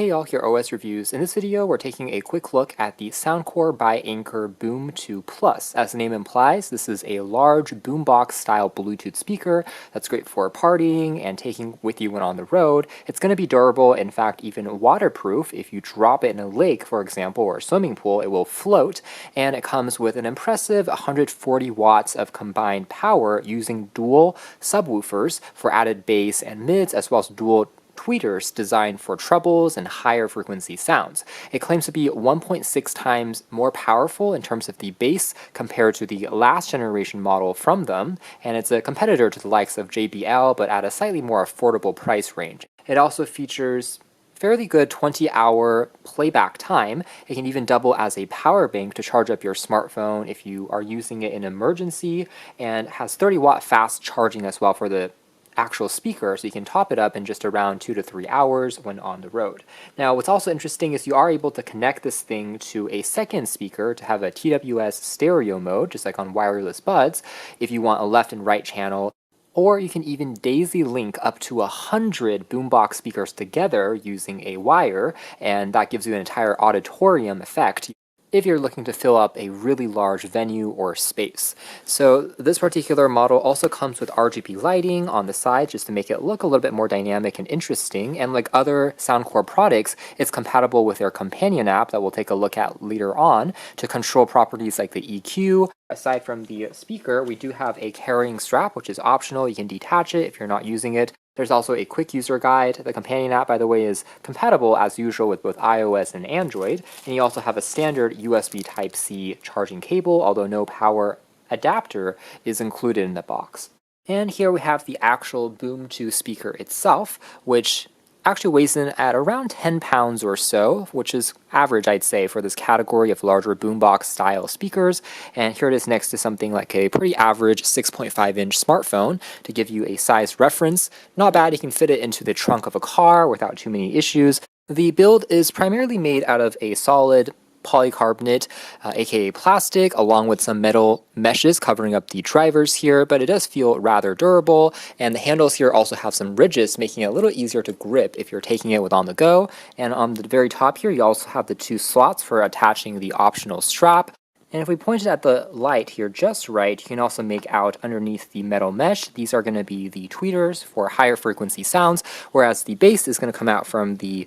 Hey y'all, here OS Reviews. In this video, we're taking a quick look at the Soundcore by Anker Boom 2 Plus. As the name implies, this is a large boombox style Bluetooth speaker that's great for partying and taking with you when on the road. It's going to be durable, in fact even waterproof. If you drop it in a lake, for example, or a swimming pool, it will float, and it comes with an impressive 140 watts of combined power using dual subwoofers for added bass and mids, as well as dual tweeters designed for trebles and higher frequency sounds. It claims to be 1.6 times more powerful in terms of the bass compared to the last generation model from them, and it's a competitor to the likes of JBL but at a slightly more affordable price range. It also features fairly good 20-hour playback time. It can even double as a power bank to charge up your smartphone if you are using it in emergency, and has 30-watt fast charging as well for the actual speaker, so you can top it up in just around 2 to 3 hours when on the road. Now, what's also interesting is you are able to connect this thing to a second speaker to have a TWS stereo mode, just like on wireless buds, if you want a left and right channel. Or you can even daisy link up to 100 boombox speakers together using a wire, and that gives you an entire auditorium effect if you're looking to fill up a really large venue or space. So this particular model also comes with RGB lighting on the side just to make it look a little bit more dynamic and interesting, and like other Soundcore products, it's compatible with their companion app that we'll take a look at later on to control properties like the EQ. Aside from the speaker, we do have a carrying strap, which is optional. You can detach it if you're not using it. There's also a quick user guide. The companion app, by the way, is compatible as usual with both iOS and Android. And you also have a standard USB Type-C charging cable, although no power adapter is included in the box. And here we have the actual Boom 2 speaker itself, which actually weighs in at around 10 pounds or so, which is average, I'd say, for this category of larger boombox style speakers. And here it is next to something like a pretty average 6.5-inch smartphone to give you a size reference. Not bad, you can fit it into the trunk of a car without too many issues. The build is primarily made out of a solid polycarbonate, aka plastic, along with some metal meshes covering up the drivers here, but it does feel rather durable, and the handles here also have some ridges, making it a little easier to grip if you're taking it with on the go. And on the very top here, you also have the 2 slots for attaching the optional strap. And if we point it at the light here just right, you can also make out underneath the metal mesh, these are going to be the tweeters for higher frequency sounds, whereas the bass is going to come out from the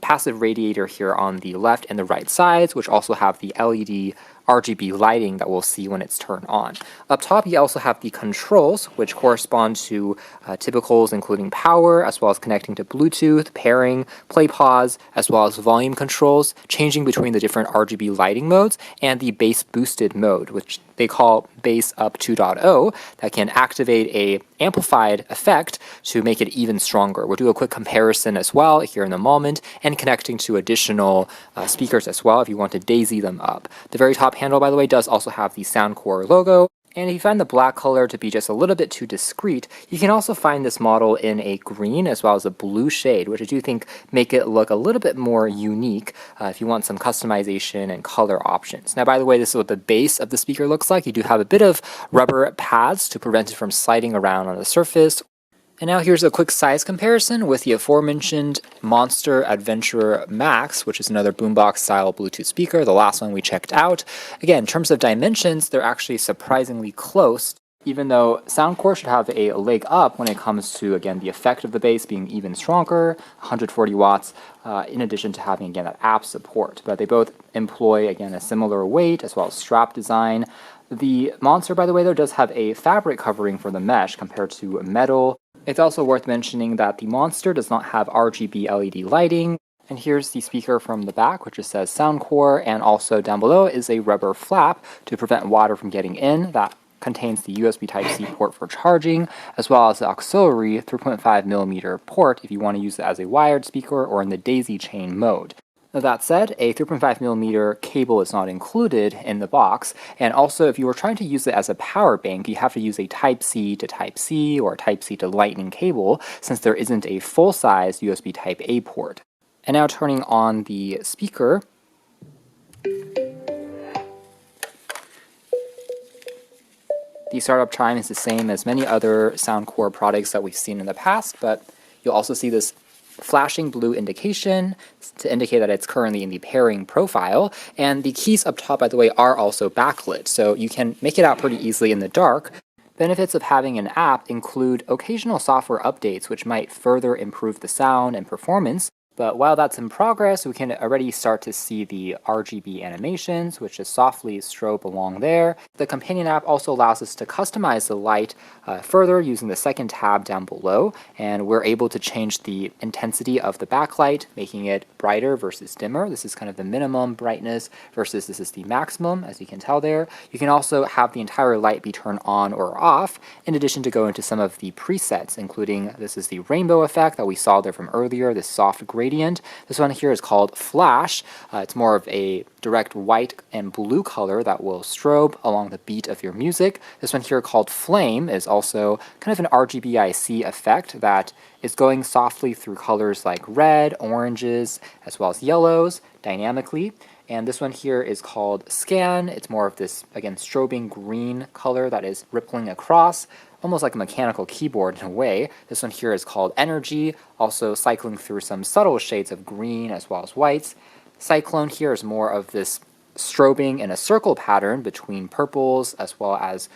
passive radiator here on the left and the right sides, which also have the LED RGB lighting that we'll see when it's turned on. Up top, you also have the controls, which correspond to typicals including power, as well as connecting to Bluetooth, pairing, play pause, as well as volume controls, changing between the different RGB lighting modes, and the bass boosted mode, which they call BassUp 2.0, that can activate a amplified effect to make it even stronger. We'll do a quick comparison as well here in a moment, and connecting to additional speakers as well if you want to daisy them up. The very top handle, by the way, does also have the Soundcore logo. And if you find the black color to be just a little bit too discreet, you can also find this model in a green as well as a blue shade, which I do think make it look a little bit more unique if you want some customization and color options. Now, by the way, this is what the base of the speaker looks like. You do have a bit of rubber pads to prevent it from sliding around on the surface. And now here's a quick size comparison with the aforementioned Monster Adventurer Max, which is another boombox style Bluetooth speaker, the last one we checked out. Again, in terms of dimensions, they're actually surprisingly close, even though Soundcore should have a leg up when it comes to, again, the effect of the bass being even stronger, 140 watts, in addition to having, again, that app support. But they both employ, again, a similar weight as well as strap design. The Monster, by the way, though, does have a fabric covering for the mesh compared to metal. It's also worth mentioning that the Monster does not have RGB LED lighting. And here's the speaker from the back, which just says Soundcore, and also down below is a rubber flap to prevent water from getting in. That contains the USB Type-C port for charging, as well as the auxiliary 3.5mm port if you want to use it as a wired speaker or in the daisy chain mode. Now, that said, a 3.5mm cable is not included in the box, and also if you were trying to use it as a power bank, you have to use a Type-C to Type-C or Type-C to Lightning cable, since there isn't a full-size USB Type-A port. And now turning on the speaker, the startup chime is the same as many other Soundcore products that we've seen in the past, but you'll also see this flashing blue indication to indicate that it's currently in the pairing profile. And the keys up top, by the way, are also backlit, so you can make it out pretty easily in the dark. Benefits of having an app include occasional software updates, which might further improve the sound and performance. But while that's in progress, we can already start to see the RGB animations, which just softly strobe along there. The companion app also allows us to customize the light further using the second tab down below, and we're able to change the intensity of the backlight, making it brighter versus dimmer. This is kind of the minimum brightness versus this is the maximum, as you can tell there. You can also have the entire light be turned on or off, in addition to go into some of the presets, including this is the rainbow effect that we saw there from earlier, this soft gradient. This one here is called Flash. It's more of a direct white and blue color that will strobe along the beat of your music. This one here called Flame is also kind of an RGBIC effect that is going softly through colors like red, oranges, as well as yellows dynamically. And this one here is called Scan. It's more of this, again, strobing green color that is rippling across, almost like a mechanical keyboard in a way. This one here is called Energy, also cycling through some subtle shades of green as well as whites. Cyclone here is more of this strobing in a circle pattern between purples as well as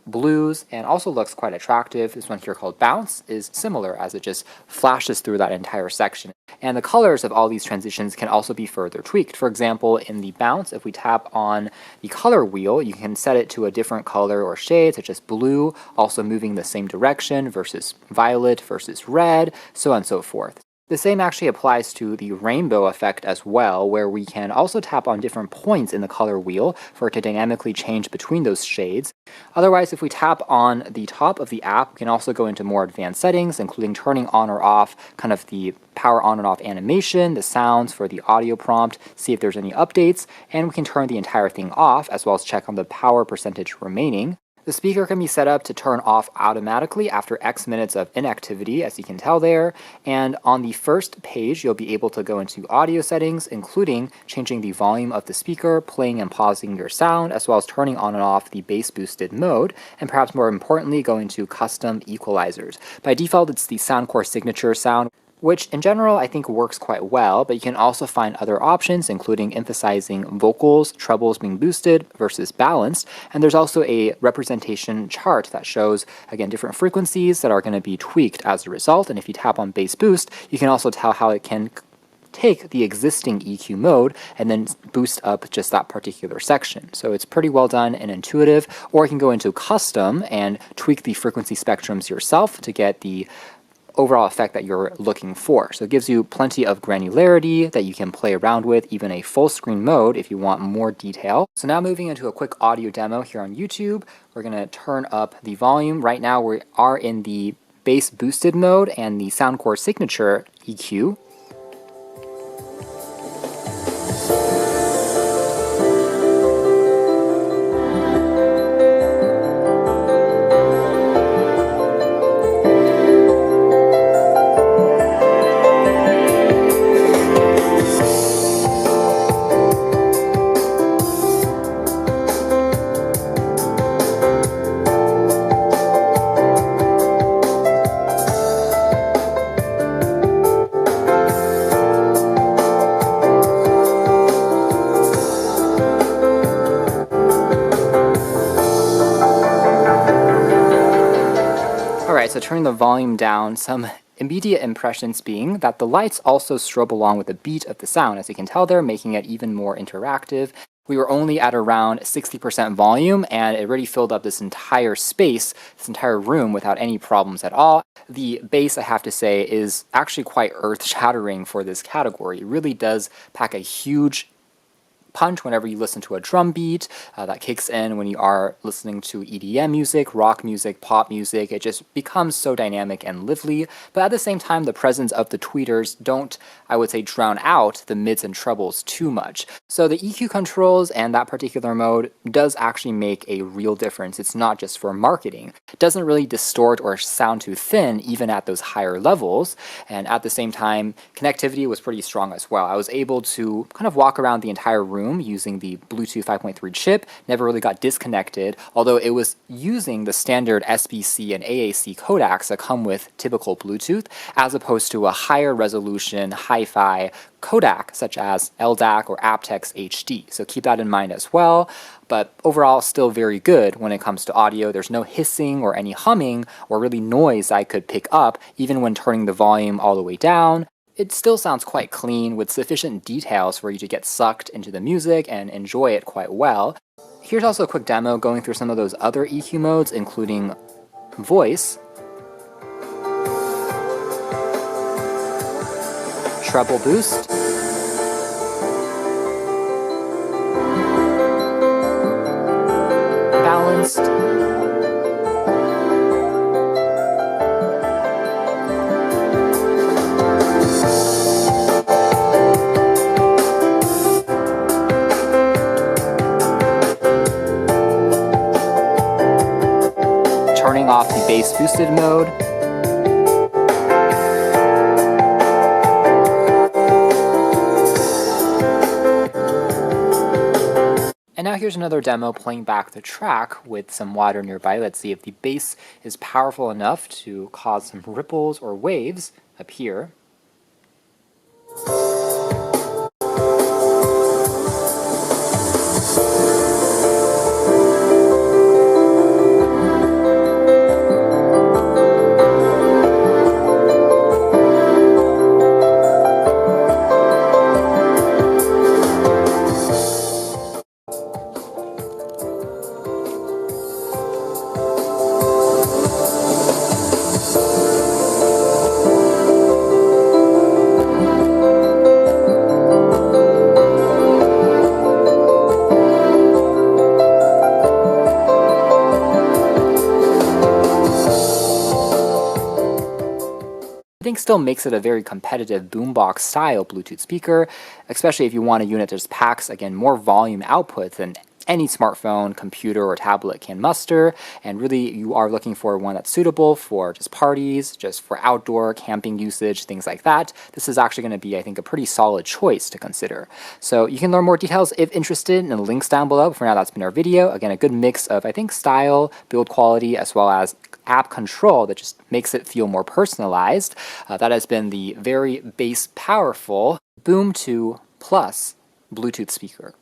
blues, and also looks quite attractive. This one here called Bounce is similar, as it just flashes through that entire section. And the colors of all these transitions can also be further tweaked. For example, in the Bounce, if we tap on the color wheel, you can set it to a different color or shade, such as blue, also moving the same direction versus violet versus red, so on and so forth. The same actually applies to the rainbow effect as well, where we can also tap on different points in the color wheel for it to dynamically change between those shades. Otherwise, if we tap on the top of the app, we can also go into more advanced settings, including turning on or off kind of the power on and off animation, the sounds for the audio prompt, see if there's any updates, and we can turn the entire thing off, as well as check on the power percentage remaining. The speaker can be set up to turn off automatically after X minutes of inactivity, as you can tell there. And on the first page, you'll be able to go into audio settings, including changing the volume of the speaker, playing and pausing your sound, as well as turning on and off the bass boosted mode, and perhaps more importantly, go into custom equalizers. By default, it's the soundcore signature sound, which in general I think works quite well, but you can also find other options, including emphasizing vocals, trebles being boosted versus balanced, and there's also a representation chart that shows, again, different frequencies that are going to be tweaked as a result, and if you tap on bass boost, you can also tell how it can take the existing EQ mode and then boost up just that particular section. So it's pretty well done and intuitive, or you can go into custom and tweak the frequency spectrums yourself to get the overall effect that you're looking for. So it gives you plenty of granularity that you can play around with, even a full screen mode if you want more detail. So now moving into a quick audio demo here on YouTube, we're going to turn up the volume. Right now we are in the bass boosted mode and the soundcore signature EQ. So turning the volume down, some immediate impressions being that the lights also strobe along with the beat of the sound, as you can tell there, making it even more interactive. We were only at around 60% volume, and it really filled up this entire space, this entire room, without any problems at all. The bass, I have to say, is actually quite earth-shattering for this category. It really does pack a huge punch whenever you listen to a drum beat that kicks in when you are listening to EDM music, rock music, pop music. It just becomes so dynamic and lively, but at the same time the presence of the tweeters don't, I would say, drown out the mids and trebles too much. So the EQ controls and that particular mode does actually make a real difference. It's not just for marketing. It doesn't really distort or sound too thin even at those higher levels, and at the same time connectivity was pretty strong as well. I was able to kind of walk around the entire room room using the Bluetooth 5.3 chip, never really got disconnected, although it was using the standard SBC and AAC codecs that come with typical Bluetooth, as opposed to a higher resolution hi-fi codec such as LDAC or aptX HD. So keep that in mind as well. But overall, still very good when it comes to audio. There's no hissing or any humming or really noise I could pick up, even when turning the volume all the way down. It still sounds quite clean with sufficient details for you to get sucked into the music and enjoy it quite well. Here's also a quick demo going through some of those other EQ modes, including voice, treble boost, balanced, turning off the bass boosted mode, and now here's another demo playing back the track with some water nearby. Let's see if the bass is powerful enough to cause some ripples or waves up here. I think still makes it a very competitive boombox style Bluetooth speaker, especially if you want a unit that just packs, again, more volume output than any smartphone, computer, or tablet can muster, and really you are looking for one that's suitable for just parties, just for outdoor camping usage, things like that. This is actually going to be, I think, a pretty solid choice to consider. So you can learn more details if interested in the links down below. But for now, that's been our video. Again, a good mix of, I think, style, build quality, as well as app control that just makes it feel more personalized. That has been the very bass powerful Boom 2 Plus Bluetooth speaker.